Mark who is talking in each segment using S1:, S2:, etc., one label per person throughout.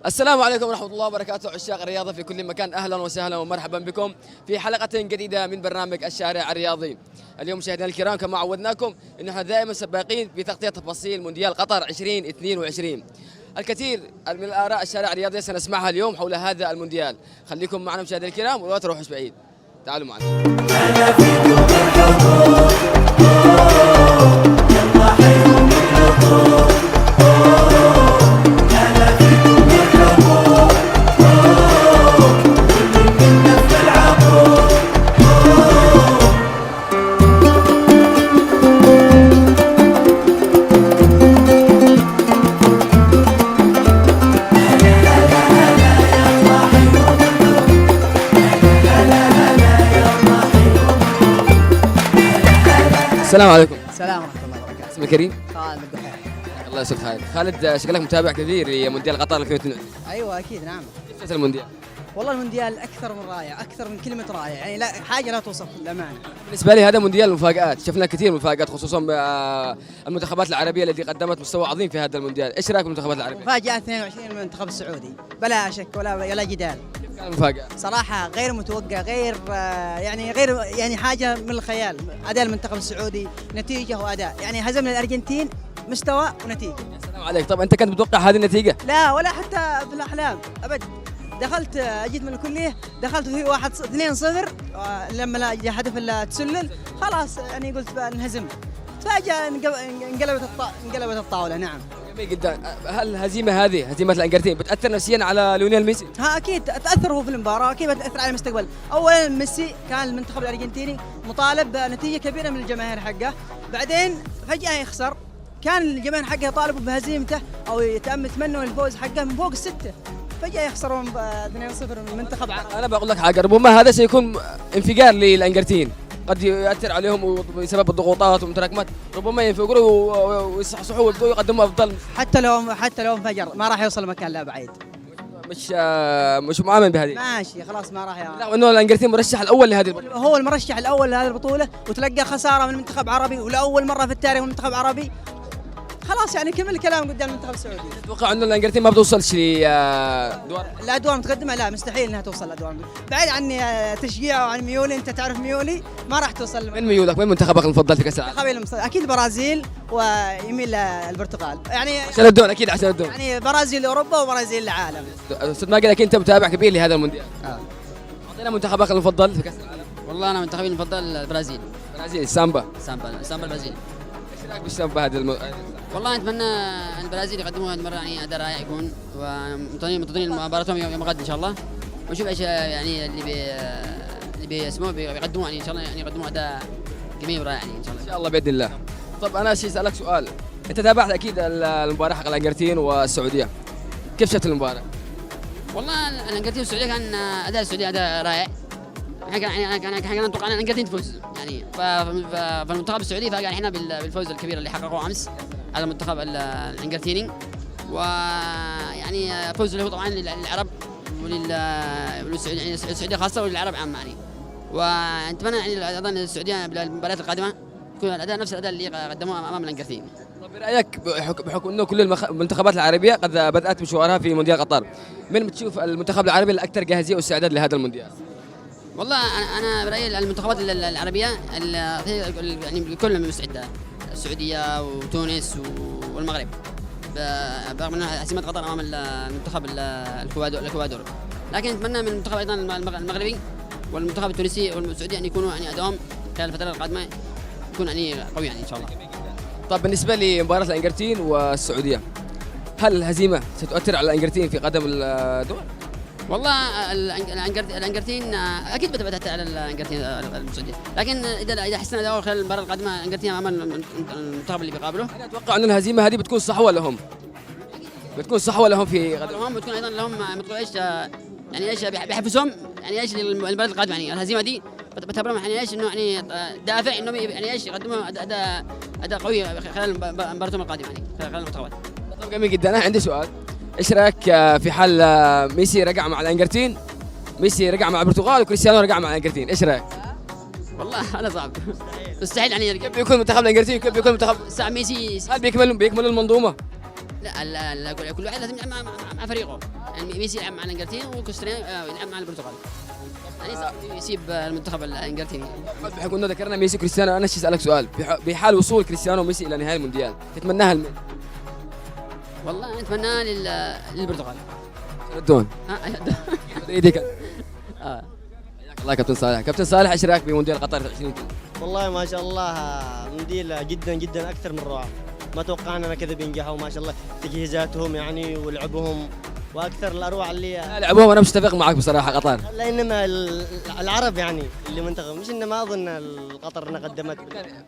S1: السلام عليكم ورحمة الله وبركاته، عشاق الرياضة في كل مكان، أهلا وسهلا ومرحبا بكم في حلقة جديدة من برنامج الشارع الرياضي. اليوم مشاهدينا الكرام كما عودناكم أن احنا دائما سباقين بتغطية تفاصيل مونديال قطر 2022. الكثير من الآراء الشارع الرياضي سنسمعها اليوم حول هذا المونديال. خليكم معنا مشاهدينا الكرام ولا تروحوا بعيد، تعالوا معنا. أنا فيكم الحضور، يلا حيهم الحضور. السلام عليكم.
S2: السلام ورحمة الله وبركاته.
S1: اسمك كريم؟
S2: خالد الدحيح.
S1: الله يسعدك خير. خالد، شكلك متابع كثير لمونديال قطر 2022.
S2: ايوه اكيد نعم.
S1: كيف المونديال؟
S2: والله المونديال اكثر من رائع، اكثر من كلمة رائع، يعني لا حاجة لا توصف للأمانة.
S1: بالنسبة لي هذا مونديال المفاجآت، شفنا كثير مفاجآت خصوصا المنتخبات العربية التي قدمت مستوى عظيم في هذا المونديال، ايش رايك بالمنتخبات العربية؟
S2: مفاجأة 22 المنتخب السعودي، بلا شك ولا جدال.
S1: كيف كان المفاجأة؟
S2: صراحة غير متوقع، غير يعني حاجة من الخيال، أداء المنتخب السعودي، نتيجة وأداء، يعني هزمنا الأرجنتين مستوى ونتيجة.
S1: يا سلام عليك، طب أنت كنت متوقع هذه النتيجة؟
S2: لا ولا حتى في الأحلام أبد. دخلت جيت من الكلية، دخلت في 2-0 لما جاء هدف التسلل خلاص يعني قلت بنهزم. فجأة انقلبت الطاولة. نعم
S1: جميل جدا. هل الهزيمة هذه هزيمة الأرجنتين بتأثر نفسيا على ليونيل ميسي؟
S2: ها أكيد تأثر هو في المباراة، أكيد بتأثر على المستقبل. أولا ميسي كان المنتخب الأرجنتيني مطالب بنتيجة كبيرة من الجماهير حقه، بعدين فجأة يخسر. كان الجماهير حقه يطالبوا بهزيمته أو يتمنوا الفوز حقه من فوق الستة، فجأة يخسرون 2-0 من المنتخب العربي.
S1: أنا بقول لك حاجة، ربما هذا سيكون انفجار للأرجنتين، قد يؤثر عليهم بسبب الضغوطات والمتراكمات، ربما ينفجروا ويصحصحوا ويبدأوا يقدموا أفضل.
S2: حتى لو انفجر ما راح يوصل مكان لا بعيد.
S1: مش مؤمن بهذه.
S2: ماشي خلاص ما راح
S1: لا، انه الأرجنتين مرشح الأول لهذه البطولة.
S2: هو المرشح الأول لهذه البطولة وتلقى خسارة من منتخب عربي، ولأول مرة في التاريخ من منتخب عربي. خلاص يعني كمل الكلام قدام المنتخب السعودي.
S1: اتوقع انه الأرجنتين ما بتوصلش لادوار
S2: الادوار متقدمه، لا مستحيل انها توصل لادوار. بعيد عن تشجيع وعن ميولي، انت تعرف ميولي ما راح توصل.
S1: وين ميولك؟ وين منتخبك المفضل في كاس العالم؟
S2: اكيد البرازيل، ويميل البرتغال يعني
S1: عشان الدون، اكيد عشان الدون،
S2: يعني برازيل اوروبا وبرازيل العالم.
S1: استاذ ماجد، اكيد انت متابع كبير لهذا المونديال. اعطينا منتخبك المفضل في كاس العالم.
S3: والله انا منتخبي المفضل البرازيل.
S1: برازيل، سامبا
S3: البرازيل.
S1: ايش رايك بالسامبا هذا
S3: والله اتمنى ان البرازيل يقدموا هذه المره يعني اداء رائع يكون، ومنتظرين مباراتهم يوم غد ان شاء الله، ونشوف ايش يعني اللي بيقدموا يعني ان شاء الله، يعني يقدموا اداء جميل ورائع يعني ان شاء الله.
S1: ان شاء الله باذن الله. طب انا اسالك سؤال، انت تابعت اكيد المباراه حق الارجنتين والسعوديه، كيف شفت المباراه؟
S3: والله الارجنتين والسعوديه كان اداء السعوديه اداء رائع. احنا كنا نتوقع ان الارجنتين تفوز يعني، فالمنتخب السعودي فاجأ احنا بالفوز الكبير اللي حققوه امس على المنتخب الارجنتيني، ويعني فوز له طبعا للعرب وللسعوديه يعني السعوديه خاصه وللعرب عامه يعني، ونتمنى يعني ايضا السعوديه بالمباريات القادمه يكون الاداء نفس الاداء اللي قدموه امام الارجنتين.
S1: طب برايك بحكم انه كل المنتخبات العربيه قد بدات مشوارها في مونديال قطر، من بتشوف المنتخب العربي الاكثر جاهزيه واستعداد لهذا المونديال؟
S3: والله انا برايي المنتخبات العربيه يعني كلها مستعده، السعوديه وتونس والمغرب، برغم انها هزيمه قطر امام المنتخب الكوادور، لكن نتمنى من المنتخب ايضا المغربي والمنتخب التونسي والسعودي ان يكونوا يعني ادائهم خلال الفتره القادمه يكون يعني قوي يعني ان شاء الله.
S1: طب بالنسبه لمباراه الارجنتين والسعوديه، هل الهزيمه ستؤثر على الارجنتين في قدم الدور؟
S3: والله الارجنتين اكيد بتأثر على الارجنتين السعوديه، لكن اذا حسنا اداؤه خلال المباراه القادمه الارجنتين امام المنتخب اللي بيقابله،
S1: انا اتوقع ان الهزيمه هذه بتكون صحوه لهم، في غد.
S3: هم بتكون ايضا لهم مثل ايش يعني ايش بيحفزهم يعني ايش المباراه القادمه يعني الهزيمه دي بتعتبرهم يعني ايش انه يعني دافع انهم يعني ايش يقدموا اداء قوي خلال مباراتهم القادمه يعني خلال المنتخبات.
S1: طب جميل جدا. انا عندي سؤال، ايش رايك في حال ميسي رجع مع الارجنتين، ميسي رجع مع البرتغال وكريستيانو رجع مع الارجنتين، ايش رايك؟
S3: والله هذا صعب مستحيل يعني
S1: كيف بيكون منتخب الارجنتين، كيف بيكون منتخب
S3: ميسي؟
S1: هل بيكملوا المنظومه؟
S3: لا كل واحد لازم يلعب مع فريقه. يعني ميسي يلعب مع الانجلتين وكريستيانو يلعب مع البرتغال. يعني صعب يسيب المنتخب الانجلتيني.
S1: بحكم انه ذكرنا ميسي وكريستيانو، انا اسالك سؤال، بحال وصول كريستيانو وميسي الى نهائي المونديال تتمناها لمين؟
S3: والله انا اتمنى للبرتغال.
S1: ردون ايديك.
S3: آه.
S1: حياك الله كابتن صالح. كابتن صالح، ايش رايك بمونديال قطر 2022؟
S4: والله ما شاء الله منديل جدا جدا اكثر من رائع. ما توقعنا أنا كذا بينجحوا، ما شاء الله تجهيزاتهم يعني ولعبهم واكثر الاروع اللي
S1: لعبوهم. انا متفق معك بصراحه قطر،
S4: لا انما العرب يعني اللي منتخب، مش انه ما اظن قطر انها قدمت.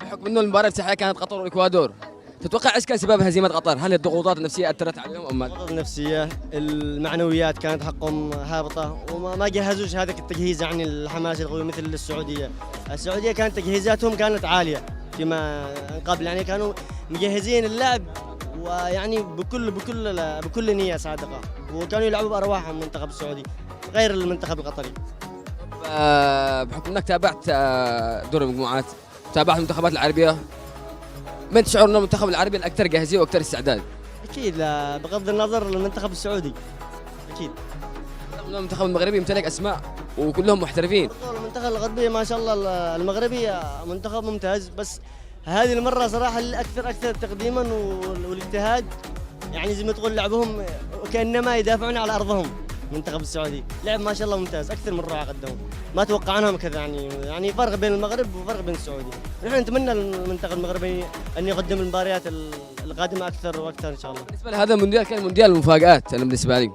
S1: بحكم انه المباراه الافتتاحيه كانت قطر والاكوادور، تتوقع ايش كان سبب هزيمه قطر؟ هل الضغوطات النفسيه اثرت عليهم ام
S4: الضغوطات النفسيه، المعنويات كانت حقهم هابطه، وما جهزوش هذاك التجهيز يعني الحماسي القوي مثل السعوديه. السعوديه كانت تجهيزاتهم كانت عاليه فيما قبل، يعني كانوا مجهزين اللعب ويعني بكل نيه صادقه، وكانوا يلعبوا بارواحهم المنتخب السعودي غير المنتخب القطري.
S1: بحكم انك تابعت دور المجموعات، تابعت المنتخبات العربيه، من تشعر انه المنتخب العربي الاكثر جاهزيه واكثر استعداد؟
S4: اكيد لا بغض النظر المنتخب السعودي اكيد.
S1: المنتخب المغربي يمتلك اسماء وكلهم محترفين.
S4: المنتخب الغربي ما شاء الله المغربي منتخب ممتاز، بس هذه المره صراحه الاكثر تقديما والاجتهاد، يعني زي ما تقول لعبهم كانما يدافعون على ارضهم. المنتخب السعودي لعب ما شاء الله ممتاز، اكثر من رائع قدموا، ما توقعناهم كذا يعني فرق بين المغرب وفرق بين السعودي. نحن نتمنى المنتخب المغربي ان يقدم المباريات القادمه اكثر واكثر ان شاء الله.
S1: بالنسبه لهذا المونديال كان مونديال المفاجآت. انا بالنسبه لي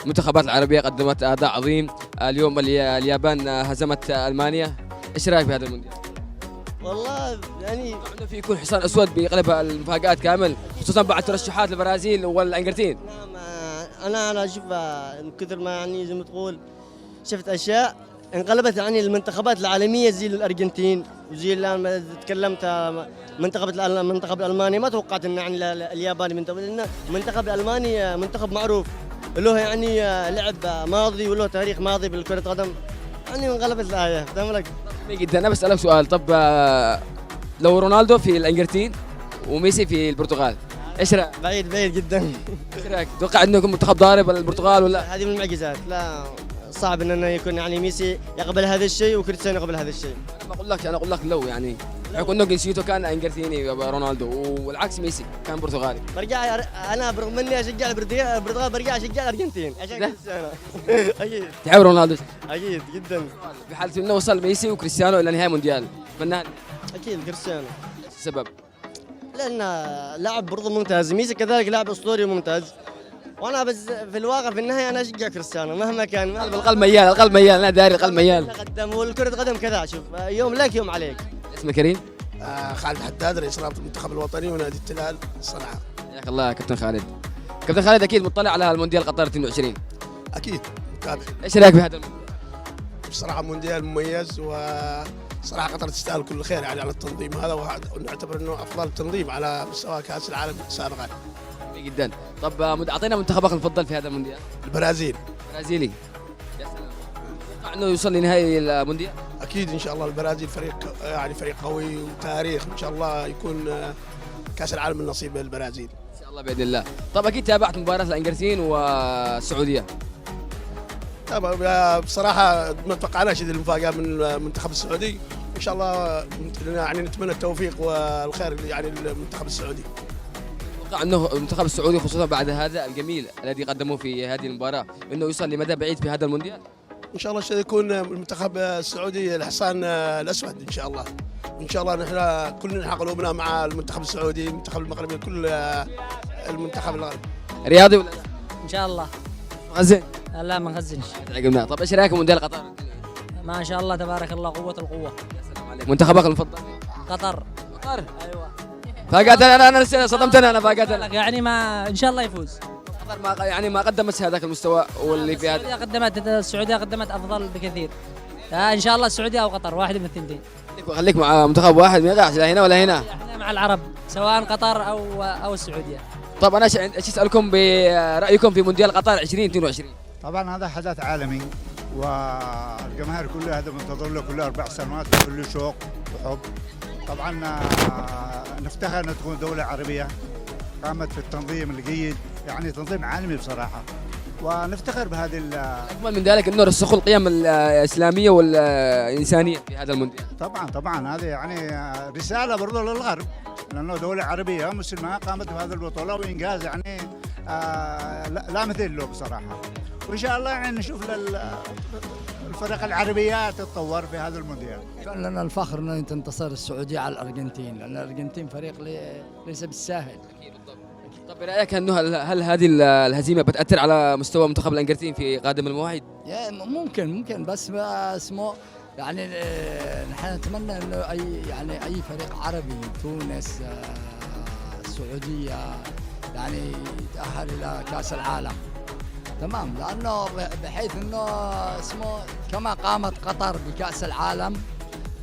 S1: المنتخبات العربيه قدمت اداء عظيم، اليوم اليابان هزمت المانيا، ايش رايك بهذا المونديال؟
S4: والله يعني
S1: انه في يكون حصان اسود بيقلب المفاجآت كامل، خصوصا بعد ترشحات البرازيل والارجنتين.
S4: نعم، انا اشوف من كثر ما يعني زي ما تقول شفت اشياء انقلبت يعني المنتخبات العالميه زي الارجنتين وزي الان تكلمت المنتخب الالماني. ما توقعت ان يعني الياباني منتخب، لان المنتخب الالماني منتخب معروف له يعني لعب ماضي وله تاريخ ماضي بالكره القدم، يعني انقلبت الايه. فاهم لك؟
S1: جدا. انا بسالك سؤال، طب لو رونالدو في الارجنتين وميسي في البرتغال، ايش رايك؟
S4: بعيد جدا.
S1: ايش رايك؟ تتوقع انه يكون منتخب ضارب البرتغال ولا؟
S4: هذه من المعجزات، لا صعب انه يكون يعني ميسي يقبل هذا الشيء وكريستيانو يقبل هذا الشيء.
S1: انا اقول لك لو يعني بحكم انه جنسيته كان انجلتيني رونالدو، والعكس ميسي كان برتغالي.
S4: برجع انا برغم اني اشجع البرتغال برجع اشجع الارجنتين عشان كريستيانو. اكيد
S1: تحب رونالدو؟
S4: اكيد جدا.
S1: في حاله انه وصل ميسي وكريستيانو الى نهائي مونديال اتمنى
S4: اكيد كريستيانو.
S1: السبب؟
S4: لان لاعب برضه ممتاز، ميسي كذلك لاعب اسطوري وممتاز، وانا بس في الواقع في النهايه انا اشجع كريستيانو مهما كان.
S1: القلب ميال انا داري القلب ميال.
S4: قدم والكره قدم كذا، شوف يوم لك يوم عليك.
S1: اسمك كريم؟
S5: خالد حداد، رئيس رابطه المنتخب الوطني ونادي التلال صنعاء.
S1: حياك الله كابتن خالد. كابتن خالد اكيد مطلع على المونديال قطر 22.
S5: اكيد متابع.
S1: ايش رايك بهذا المونديال؟
S5: بصراحه مونديال مميز، وصراحه قطر تستاهل كل خير يعني على التنظيم هذا، ونعتبر انه افضل تنظيم على مستوى كاس العالم سابقا.
S1: جدا. طب اعطينا منتخبك المفضل في هذا المونديال.
S5: البرازيل.
S1: برازيلي. يا سلام. تتوقع انه يوصل لنهائي المونديال؟
S5: اكيد ان شاء الله. البرازيل فريق قوي وتاريخ، ان شاء الله يكون كاس العالم من نصيب البرازيل
S1: ان شاء الله باذن الله. طب اكيد تابعت مباراه الارجنتين والسعوديه.
S5: طبعا بصراحه ما توقعناش هذه المفاجاه من المنتخب السعودي، ان شاء الله يعني نتمنى التوفيق والخير يعني للمنتخب السعودي.
S1: اتوقع انه المنتخب السعودي خصوصا بعد هذا الجميل الذي قدموه في هذه المباراه انه يوصل لمدى بعيد في هذا المونديال.
S5: ان شاء الله سيكون المنتخب السعودي الحصان الاسود ان شاء الله. ان شاء الله نحن كلنا قلوبنا مع المنتخب السعودي، المنتخب المغربي، كل المنتخب الغربي.
S1: رياضي ولا لا؟
S6: ان شاء الله.
S1: مخزن؟
S6: لا ما نخزنش.
S1: عقبنا. طب ايش رايك مونديال قطر؟
S6: ما شاء الله تبارك الله، قوة القوة.
S1: يا سلام عليك. منتخبك المفضل؟
S6: قطر.
S1: قطر؟
S6: ايوه.
S1: فاجأت انا صدمتني انا فاجأت انا.
S6: يعني ما ان شاء الله يفوز.
S1: قطر ما قدمت هذاك المستوى واللي في هذا.
S6: السعودية قدمت افضل بكثير. ان شاء الله السعودية او قطر، واحد من الثنتين.
S1: خليك مع منتخب واحد ما يقعش لا هنا ولا هنا.
S6: احنا مع العرب سواء قطر او السعودية.
S1: طب انا ايش اسالكم برايكم في مونديال قطر 2022؟
S7: طبعا هذا حدث عالمي، والجماهير كلها هذا منتظر له كل 4 سنوات بكل شوق وحب. طبعا نفتخر ان تكون دولة عربية قامت في التنظيم الجيد، يعني تنظيم عالمي بصراحه، ونفتخر بهذه
S1: اكمل من ذلك انه رسخوا القيم الاسلاميه والانسانيه في هذا المونديال.
S7: طبعا هذه يعني رساله برضه للغرب، لانه دوله عربيه مسلمه قامت بهذه البطوله وانجاز يعني لا مثيل له بصراحه، وان شاء الله يعني نشوف الفرق العربيه تتطور في هذا المونديال.
S8: كان لنا الفخر ان تنتصر السعوديه على الارجنتين، لان الارجنتين فريق ليس بالساهل.
S1: طب برايك انه هل هذه الهزيمه بتاثر على مستوى منتخب الارجنتين في قادم المواعيد؟
S8: ممكن بس اسمه يعني نحن نتمنى انه اي فريق عربي، تونس، السعوديه، يعني يتاهل الى كاس العالم. تمام، لانه بحيث انه اسمه كما قامت قطر بكاس العالم،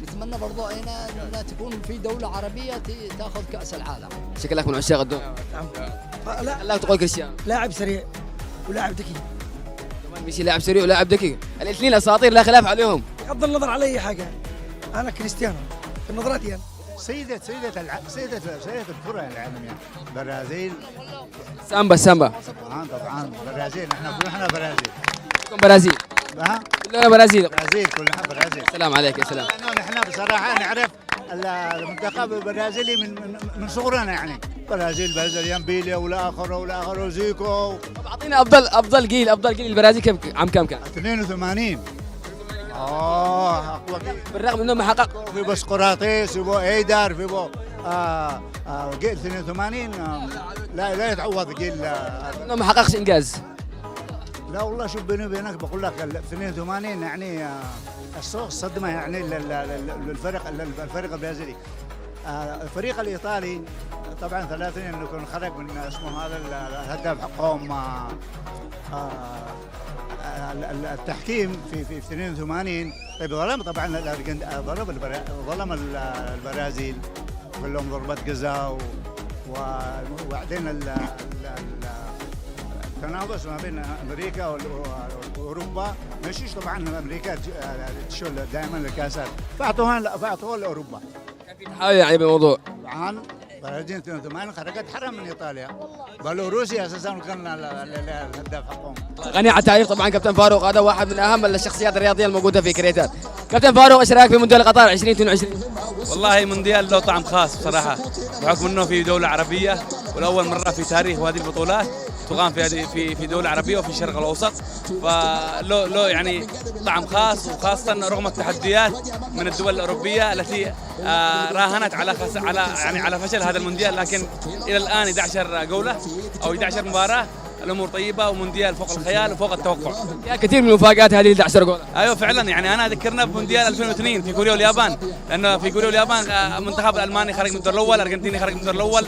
S8: نتمنى برضو هنا تكون في دوله عربيه تاخذ كاس العالم.
S1: شكلك من عشاق الدوري. لا تقول كريستيانو
S9: لاعب سريع ولاعب ذكي،
S1: كمان ميسي لاعب سريع ولاعب ذكي، الاثنين اساطير لا خلاف عليهم.
S9: بغض النظر على اي حاجه انا كريستيانو في نظراتي انا.
S7: سيدة الكرة العالمية برازيل.
S1: سامبا
S7: طبعا برازيل، نحن برازيل.
S1: برازيل. كلنا برازيل.
S7: كلنا برازيل.
S1: السلام عليك يا سلام.
S7: نحن بصراحة نعرف المنتخب البرازيلي من صغرنا، يعني برازيليان بيليا ولا اخره زيكو.
S1: طب اعطينا افضل جيل البرازيل كم عام كان؟
S7: 82. اقوى جيل،
S1: بالرغم انه ما حقق
S7: في بسقراطيس، في ايدر، في جيل 82 لا يتعوض جيل
S1: انه ما حققش انجاز.
S7: لا والله شوف بيني وبينك بقول لك 82 يعني الصدمه يعني الفريق البرازيلي. الفريق الايطالي طبعا 30 انه كان خرج من اسمه هذا الهداف حقهم التحكيم في 82. طيب ظلم طبعا ظلم البرازيل، قال لهم ضربة جزاء، وبعدين التنافس ما بين امريكا واوروبا مشيش. طبعا امريكا تشول دائما الكاسات، فاعطوها لاوروبا.
S1: كان في تحايل يعني بالموضوع.
S7: طبعا برازيل 82 خرجت حرم من ايطاليا، بيلاروسيا اساسا كان الهداف حقهم.
S1: غني عن التعريف طبعا كابتن فاروق، هذا واحد من اهم الشخصيات الرياضيه الموجوده في كريتات. كابتن فاروق ايش رايك في مونديال قطر 2022؟
S10: والله مونديال له طعم خاص بصراحه، بحكم انه في دوله عربيه والاول مره في تاريخ هذه البطولات تقام في دوله عربيه وفي الشرق الاوسط، فله يعني طعم خاص، وخاصه رغم التحديات من الدول الاوروبيه التي راهنت على فشل هذا المونديال، لكن الى الان 11 جوله او 11 مباراه، الامور طيبه ومونديال فوق الخيال وفوق التوقع.
S1: يا كثير من المفاجات هذه 11 جول.
S10: ايوه فعلا، يعني انا ذكرنا بمونديال 2002 في كوريا واليابان، لانه في كوريا واليابان منتخب الالماني خرج من الدور الاول، الارجنتيني خرج من الدور الاول،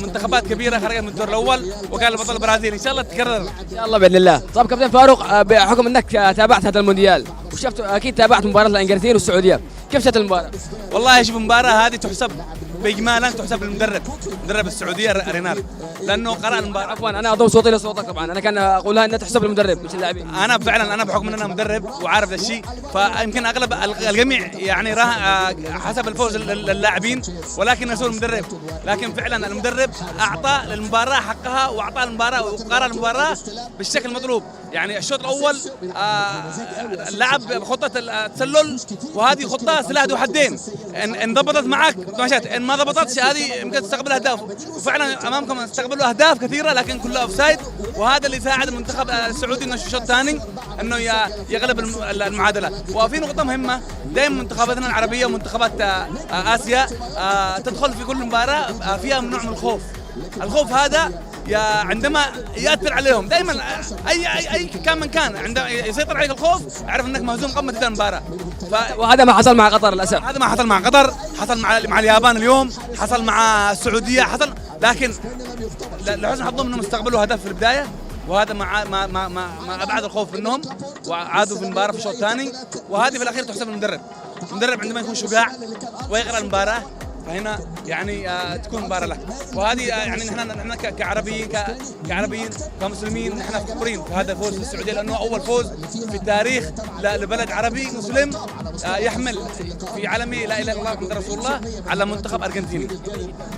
S10: منتخبات كبيره خرجت من الدور الاول، وكان البطل البرازيلي. ان شاء الله تتكرر ان
S1: شاء الله باذن الله. طيب كابتن فاروق، بحكم انك تابعت هذا المونديال وشفت اكيد تابعت مباراه الارجنتين والسعوديه، كيف شفت المباراه؟
S10: والله شوف المباراه هذه تحسب باجمالا تحسب للمدرب، مدرب السعوديه رينار، لانه قرأ المباراه.
S1: عفوا انا اضم صوتي لصوتك، طبعا انا كان اقولها انها تحسب للمدرب مش اللاعبين.
S10: انا فعلا بحكم ان انا مدرب وعارف ذا الشيء، فيمكن اغلب الجميع يعني حسب الفوز للاعبين، ولكن يسوء المدرب. لكن فعلا المدرب اعطى للمباراه حقها، واعطى المباراه وقرأ المباراه بالشكل المطلوب. يعني الشوط الاول لعب بخطه التسلل، وهذه خطه سلاح ذو حدين، ان ضبطت معك مشت، ان ما ضبطتش هذه يمكن تستقبل اهداف، وفعلا امامكم استقبلوا اهداف كثيره لكن كلها اوفسايد، وهذا اللي ساعد المنتخب السعودي انه الشوط الثاني انه يغلب المعادله. وفي نقطه مهمه، دائما منتخباتنا العربيه ومنتخبات اسيا تدخل في كل مباراه فيها نوع من الخوف هذا عندما يأثر عليهم دائما اي كان من كان، عندما يسيطر عليك الخوف اعرف انك مهزوم قبل تبدا المباراه.
S1: وهذا ما حصل مع قطر للاسف.
S10: هذا ما حصل مع قطر، حصل مع اليابان اليوم، حصل مع السعوديه، حصل، لكن لحسن حظهم انهم استقبلوا هدف في البدايه، وهذا ما ابعد الخوف منهم، وعادوا في المباراه في الشوط الثاني، وهذه في الاخير تحسب للمدرب. المدرب عندما يكون شجاع ويقرا المباراه فهنا يعني تكون مباراة له. وهذه يعني نحن كعربيين كمسلمين نحن فخورين في هذا الفوز في السعودية، لأنه أول فوز في التاريخ لبلد عربي مسلم يحمل في علمه لا اله الا الله محمد رسول الله على منتخب ارجنتيني.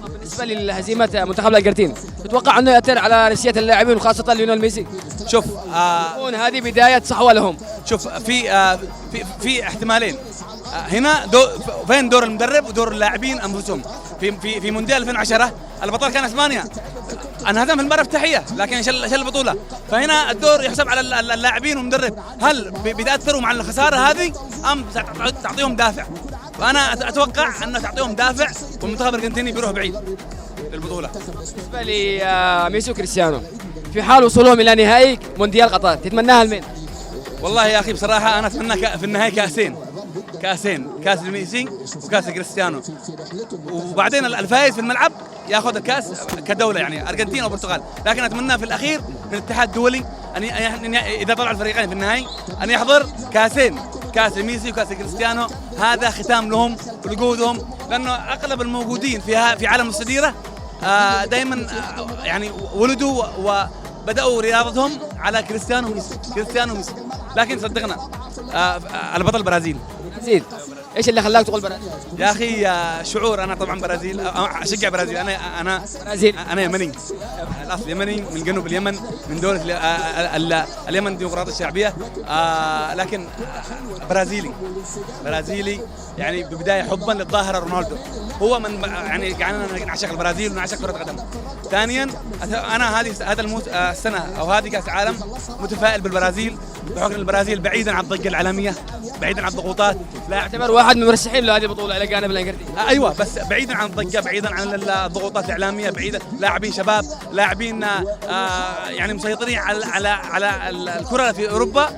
S1: بالنسبه لهزيمه منتخب الارجنتين تتوقع انه يأثر على نفسيه اللاعبين وخاصه ليونيل ميسي؟
S10: شوف
S1: تكون هذه بدايه صحوه لهم.
S10: شوف في احتمالين. هنا فين دور المدرب ودور اللاعبين انفسهم. في مونديال 2010 البطل كان اسبانيا، انهزم في المباراه الافتتاحيه لكن شل البطوله، فهنا الدور يحسب على اللاعبين والمدرب، هل بيتاثروا مع الخساره هذه ام تعطيهم دافع؟ فانا اتوقع انه تعطيهم دافع والمنتخب الارجنتيني بيروح بعيد البطوله.
S1: بالنسبه لميسي وكريستيانو في حال وصولهم الى نهائي مونديال قطر تتمناها لمين؟
S10: والله يا اخي بصراحه انا اتمنى في النهايه كاسين، كاس ميسي وكاس كريستيانو، وبعدين الفائز في الملعب ياخذ الكاس كدوله يعني ارجنتين او برتغال، لكن اتمنى في الاخير من الاتحاد الدولي ان اذا طلع الفريقين في النهائي ان يحضر كاسين، كاس ميسي وكاس كريستيانو، هذا ختام لهم ولجودهم، لانه اغلب الموجودين في عالم الصديره دائما يعني ولدوا وبداوا رياضتهم على كريستيانو وميسي، لكن صدقنا البطل البرازيل.
S1: زيد ايش اللي خلاك تقول برازيل؟
S10: يا اخي شعور، انا طبعا برازيل، اشجع برازيل، انا
S1: برازيل،
S10: انا يمني، الاصل يمني من جنوب اليمن، من دوله اليمن الديمقراطيه الشعبيه، لكن برازيلي يعني ببدايه حبا للظاهره رونالدو، هو من يعني جعلنا نعشق البرازيل ونعشق كره القدم. ثانيا انا هذا السنه او هذه كاس عالم متفائل بالبرازيل، بحكم البرازيل بعيدا عن الضجه العالميه، بعيدا عن الضغوطات، لا
S1: يعتبر واحد من المرشحين لهذه البطوله الى جانب الانجلتري.
S10: ايوه، بس بعيدا عن الضجه، بعيدا عن الضغوطات الاعلاميه، بعيدا لاعبين شباب، لاعبين يعني مسيطرين على الكره في اوروبا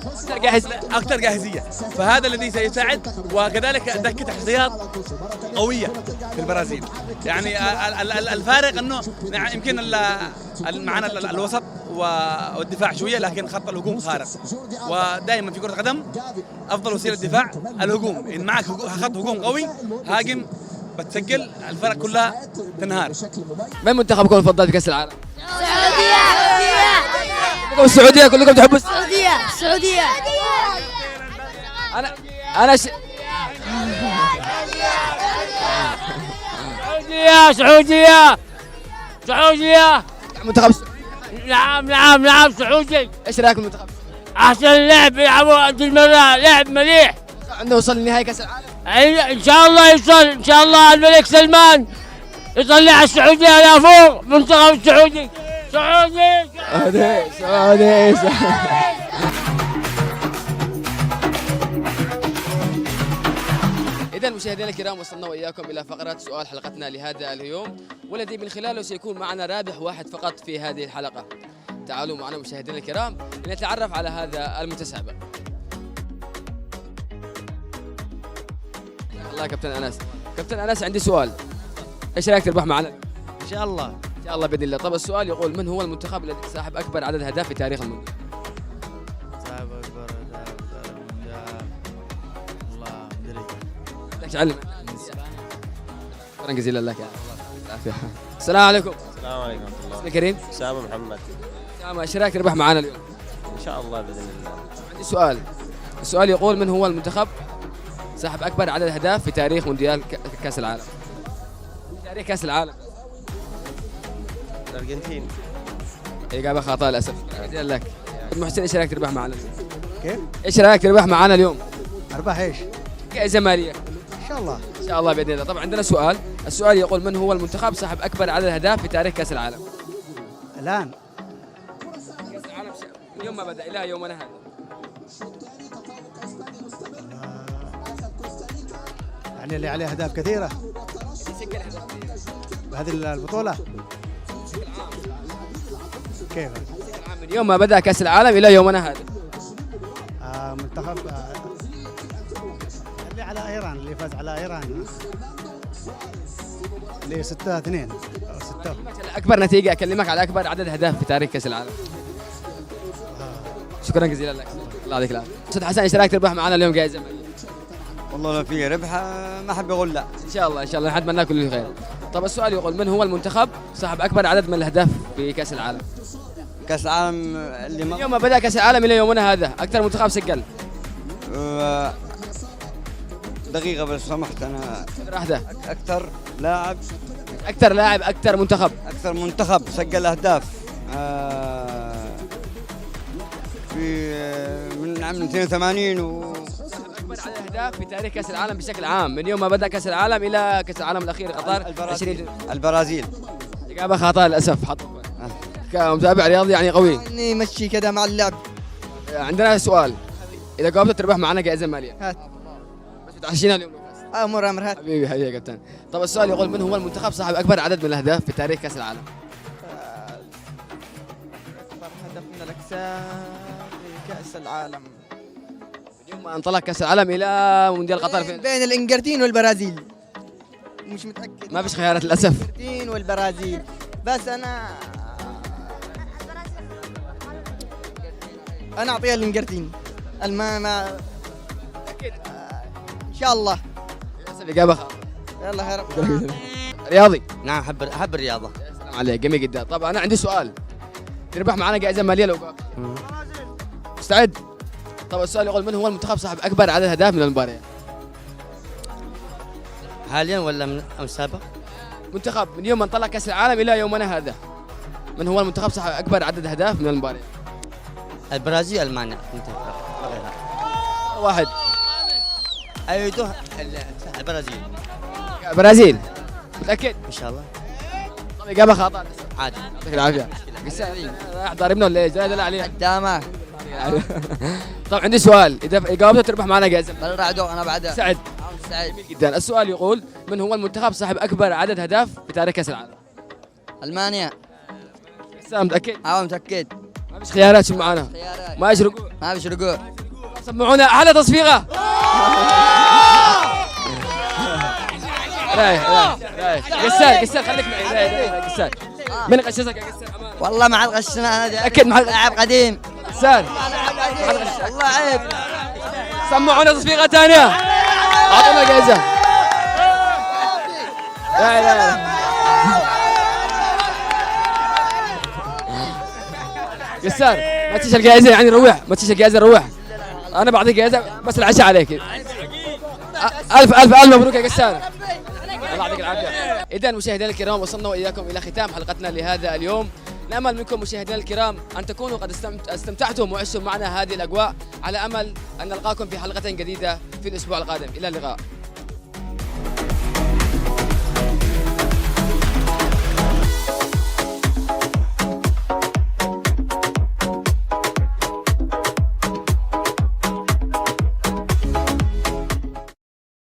S10: اكثر جاهزيه، فهذا الذي سيساعد، وكذلك دكه احصائيات قويه في البرازيل. يعني الفارق انه يمكن معنا الوسط والدفاع شويه، لكن خط الهجوم خارق، ودائما في كره القدم افضل وسيله دفاع الهجوم، ان معك خط هجوم قوي هاجم بتسجل الفرق كلها تنهار.
S1: من منتخبكم المفضل في كاس العالم؟
S11: السعودية.
S1: كلكم تحبوا
S11: السعودية.
S1: انا
S11: سعودية.
S1: منتخب
S11: نعم سعودي.
S1: ايش رايك بالمنتخب؟
S11: احسن لعب يلعبوا قد المرة، لعب مليح.
S1: عنده وصل لنهائي كاس العالم؟
S11: ان شاء الله يوصل، ان شاء الله الملك سلمان يطلع السعودية لفوق، منتخب السعودي.
S1: سعودي. إذا مشاهدينا الكرام، وصلنا وإياكم إلى فقرة سؤال حلقتنا لهذا اليوم، والذي من خلاله سيكون معنا رابح واحد فقط في هذه الحلقة. تعالوا معنا مشاهدينا الكرام لنتعرف على هذا المتسابق. الله كابتن أنس عندي سؤال، إيش رأيك تربح معنا؟
S4: ان شاء الله
S1: بإذن الله. طب السؤال يقول: من هو المنتخب الذي صاحب أكبر عدد أهداف في تاريخ المونديال؟
S4: صاحب اكبر والله مدري.
S1: لك علم. شكرا جزيلا لك يا العافية. السلام عليكم.
S12: السلام عليكم ورحمة الله.
S1: اسمك كريم؟
S12: أسامة محمد.
S1: أسامة، ايش رايك تربح معنا اليوم؟
S12: إن شاء الله بإذن الله.
S1: عندي سؤال، السؤال يقول: من هو المنتخب صاحب أكبر عدد أهداف في تاريخ مونديال كأس العالم؟ في تاريخ كأس العالم.
S12: الأرجنتين.
S1: إجابة خاطئة للأسف. جزيلا لك. محسن، ايش رايك تربح معنا اليوم؟
S9: كيف؟
S1: ايش رايك تربح معنا اليوم؟
S9: ارباح ايش؟
S1: جائزة مالية.
S9: ان شاء الله.
S1: ان شاء الله باذن الله. طبعا عندنا سؤال، السؤال يقول: من هو المنتخب صاحب اكبر عدد اهداف في تاريخ كاس العالم؟
S9: الان
S1: كاس العالم من يوم ما بدا الى يومنا هذا.
S9: يعني اللي عليه اهداف كثيره بهذه البطوله. كيف؟
S1: من يوم ما بدا كاس العالم الى يومنا هذا.
S9: منتخب اللي على ايران، اللي فاز على ايران، اللي 6-2 أو 6.
S1: اكبر نتيجه اكلمك على اكبر عدد اهداف في تاريخ كاس العالم. شكرا جزيلا لك، الله يعطيك العافيه. استاذ حسن، ايش رايك تربح معنا اليوم جائزه ماليه؟
S4: والله لو في ربح ما احب اقول لا.
S1: ان شاء الله نتمنى كل خير. طب السؤال يقول: من هو المنتخب صاحب اكبر عدد من الاهداف في كاس العالم؟
S4: كاس العالم اللي
S1: من يوم ما بدا كاس العالم الى يومنا هذا اكثر منتخب سجل.
S13: دقيقة بس سمحت أنا
S1: واحدة.
S13: أكثر لاعب
S1: أكثر منتخب
S13: أكثر منتخب سجل أهداف في من عام 82
S1: أكبر عدد أهداف في تاريخ كأس العالم بشكل عام من يوم ما بدأ كأس العالم إلى كأس العالم الأخير قطر.
S13: البرازيل.
S1: إجابة خاطئة للأسف. حط كمتابع رياضي يعني قوي.
S2: يعني مشي كذا مع اللعب.
S1: عندنا سؤال، إذا جاوبت تربح معنا جائزة مالية.
S2: هات.
S1: بس بتعشينا اليوم.
S2: أمر هات.
S1: حبيبي يا كابتن. طب السؤال يقول من هو المنتخب صاحب أكبر عدد من الأهداف في تاريخ كأس العالم؟
S2: أكبر هدف من الأجسام في كأس العالم.
S1: يوم ما انطلق كأس العالم إلى مونديال قطر
S2: بين الإنجلتين والبرازيل. مش متأكد.
S1: ما فيش خيارات للأسف.
S2: الإنجلتين والبرازيل. بس أنا أعطيها الإنجلتين. ما
S1: أكيد.
S2: إن شاء الله.
S1: للأسف إجابة خاطئة.
S2: يلا خير.
S1: رياضي.
S4: نعم أحب الرياضة.
S1: السلام عليك، جميل جدا. طب أنا عندي سؤال، تربح معنا جائزة مالية لو جاوبت. مستعد؟ طب السؤال يقول من هو المنتخب صاحب أكبر عدد أهداف من المباريات؟
S4: حاليا ولا من سابق؟
S1: منتخب من يوم ما انطلق كأس العالم إلى يومنا هذا، من هو المنتخب صاحب أكبر عدد أهداف من المباريات؟
S4: البرازيل ألمانيا.
S1: واحد.
S4: أيوه البرازيل.
S1: برازيل. متأكد؟
S4: إن شاء الله.
S1: طب إجابة خاطئة.
S4: عادي.
S1: يعطيك العافية. راح ضاربنا ولا إيش؟ لا عليه.
S2: قدامه.
S1: طب عندي سؤال، إذا جاوبت تربح معنا جائزة.
S2: أنا بعدها.
S1: سعد.
S2: سعيد
S1: جدا. السؤال يقول من هو المنتخب صاحب أكبر عدد أهداف في تاريخ كأس العالم؟
S2: ألمانيا.
S1: متأكد؟
S2: متأكد.
S1: ما فيش خيارات شو معنا؟ ما فيش رجوع.
S2: ما فيش رجوع.
S1: سمعونا أحلى تصفيقة. رايح قسار خليك معي. قسار من غششك يا قسار؟
S2: والله ما عاد غشنا أنا.
S1: أكيد ما
S2: لاعب قديم.
S1: قسار.
S2: والله عيب.
S1: سمعونا تصفيقة ثانية. أعطونا جائزة. لا قسار ما تشيل الجائزة يعني روح، ما تشيل الجائزة روح. أنا بعطيك جائزة بس العشاء عليك. ألف مبروك يا قسار. الله يعطيك العافية. إذا مشاهدينا الكرام وصلنا وإياكم إلى ختام حلقتنا لهذا اليوم. نأمل منكم مشاهدينا الكرام أن تكونوا قد استمتعتم وعشتم معنا هذه الأجواء، على أمل أن نلقاكم في حلقة جديدة في الأسبوع القادم. إلى اللقاء.